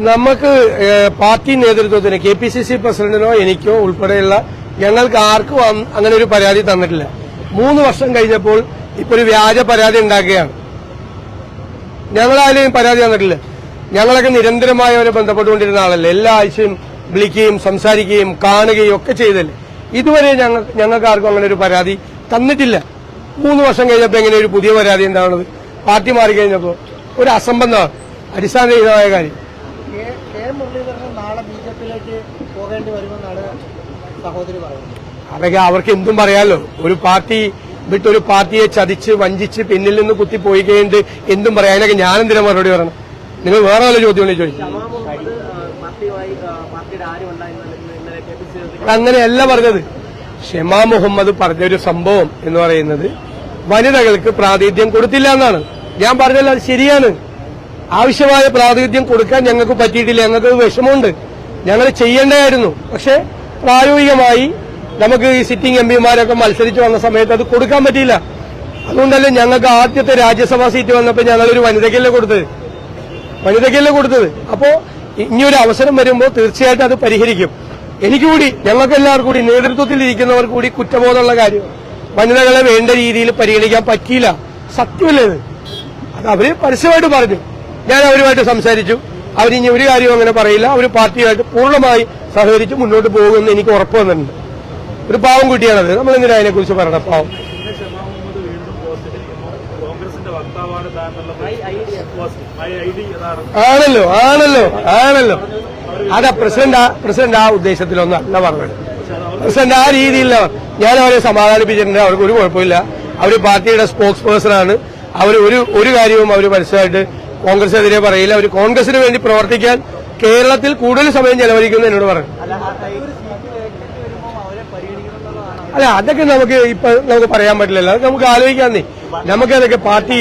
നമുക്ക് പാർട്ടി നേതൃത്വത്തിന് KPCC പ്രസിഡന്റിനോ എനിക്കോ ഉൾപ്പെടെയുള്ള ഞങ്ങൾക്ക് ആർക്കും അങ്ങനെ ഒരു പരാതി തന്നിട്ടില്ല. 3 വർഷം കഴിഞ്ഞപ്പോൾ ഇപ്പൊ ഒരു വ്യാജ പരാതി ഉണ്ടാക്കുകയാണ്. ഞങ്ങളാരും പരാതി തന്നിട്ടില്ല. ഞങ്ങളൊക്കെ നിരന്തരമായി അവരെ ബന്ധപ്പെട്ടുകൊണ്ടിരുന്ന ആളല്ലേ. എല്ലാ ആഴ്ചയും വിളിക്കുകയും സംസാരിക്കുകയും കാണുകയും ഒക്കെ ചെയ്തല്ലേ. ഇതുവരെ ഞങ്ങൾക്ക് ആർക്കും അങ്ങനെ ഒരു പരാതി തന്നിട്ടില്ല. 3 വർഷം കഴിഞ്ഞപ്പോൾ എങ്ങനെ ഒരു പുതിയ പരാതി ഉണ്ടാവുന്നത്? പാർട്ടി മാറിക്കഴിഞ്ഞപ്പോൾ ഒരു അസംബന്ധമാണ്, അടിസ്ഥാനരഹിതമായ കാര്യം. അതൊക്കെ അവർക്ക് എന്തും പറയാലോ. ഒരു പാർട്ടി വിട്ടൊരു പാർട്ടിയെ ചതിച്ച് വഞ്ചിച്ച് പിന്നിൽ നിന്ന് കുത്തി പോയി കഴിഞ്ഞിട്ട് എന്തും പറയാം. അതിനൊക്കെ ഞാനെന്തിനാ മറുപടി പറയണം? നിങ്ങൾ വേറെ വല്ല ചോദ്യം ചോദിച്ചു. അങ്ങനെയല്ല പറഞ്ഞത്. ഷെമാ മുഹമ്മദ് പറഞ്ഞൊരു സംഭവം എന്ന് പറയുന്നത് വനിതകൾക്ക് പ്രാതിനിധ്യം കൊടുത്തില്ല എന്നാണ്. ഞാൻ പറഞ്ഞല്ലോ, അത് ശരിയാണ്. ആവശ്യമായ പ്രാതിനിധ്യം കൊടുക്കാൻ ഞങ്ങൾക്ക് പറ്റിയിട്ടില്ല. ഞങ്ങൾക്ക് വിഷമമുണ്ട്. ഞങ്ങൾ ചെയ്യേണ്ടതായിരുന്നു. പക്ഷെ പ്രായോഗികമായി നമുക്ക് ഈ സിറ്റിംഗ് MPമാരൊക്കെ മത്സരിച്ച് വന്ന സമയത്ത് അത് കൊടുക്കാൻ പറ്റിയില്ല. അതുകൊണ്ടല്ലേ ഞങ്ങൾക്ക് ആദ്യത്തെ രാജ്യസഭാ സീറ്റ് വന്നപ്പോൾ ഞങ്ങളൊരു വനിതയ്ക്കല്ലേ കൊടുത്തത്. അപ്പോ ഇനിയൊരു അവസരം വരുമ്പോൾ തീർച്ചയായിട്ടും അത് പരിഹരിക്കും. എനിക്കുകൂടി, ഞങ്ങൾക്ക് എല്ലാവർക്കും കൂടി, നേതൃത്വത്തിൽ ഇരിക്കുന്നവർക്ക് കൂടി കുറ്റബോധമുള്ള കാര്യം. വനിതകളെ വേണ്ട രീതിയിൽ പരിഗണിക്കാൻ പറ്റിയില്ല. സത്യമല്ലേ ഇത്? അത് അവര് പരസ്യമായിട്ട് പറഞ്ഞു. ഞാൻ അവരുമായിട്ട് സംസാരിച്ചു. അവരിനി ഒരു കാര്യവും അങ്ങനെ പറയില്ല. അവർ പാർട്ടിയായിട്ട് പൂർണ്ണമായി സഹകരിച്ച് മുന്നോട്ട് പോകുമെന്ന് എനിക്ക് ഉറപ്പ് വന്നിട്ടുണ്ട്. ഒരു പാവം കുട്ടിയാണത്. നമ്മളെന്തിനാ അതിനെക്കുറിച്ച് പറയണം? പാവം ആണല്ലോ. അതാ പ്രസിഡന്റ് ആ ഉദ്ദേശത്തിലൊന്നല്ല പറഞ്ഞത്. പ്രസിഡന്റ് ആ രീതിയില്ല. ഞാൻ അവരെ സമാധാനിപ്പിച്ചിട്ടുണ്ട്. അവർക്ക് ഒരു കുഴപ്പമില്ല. അവർ പാർട്ടിയുടെ സ്പോക്സ് പേഴ്സണാണ്. അവർ ഒരു കാര്യവും അവർ പരസ്യമായിട്ട് കോൺഗ്രസിനെതിരെ പറയില്ല. അവർ കോൺഗ്രസിന് വേണ്ടി പ്രവർത്തിക്കാൻ കേരളത്തിൽ കൂടുതൽ സമയം ചെലവഴിക്കുന്നു എന്നോട് പറഞ്ഞു. അല്ല, അതൊക്കെ നമുക്ക് പറയാൻ പറ്റില്ലല്ലോ. അതൊക്കെ നമുക്ക് ആലോചിക്കാന്നേ. നമുക്കതൊക്കെ പാർട്ടി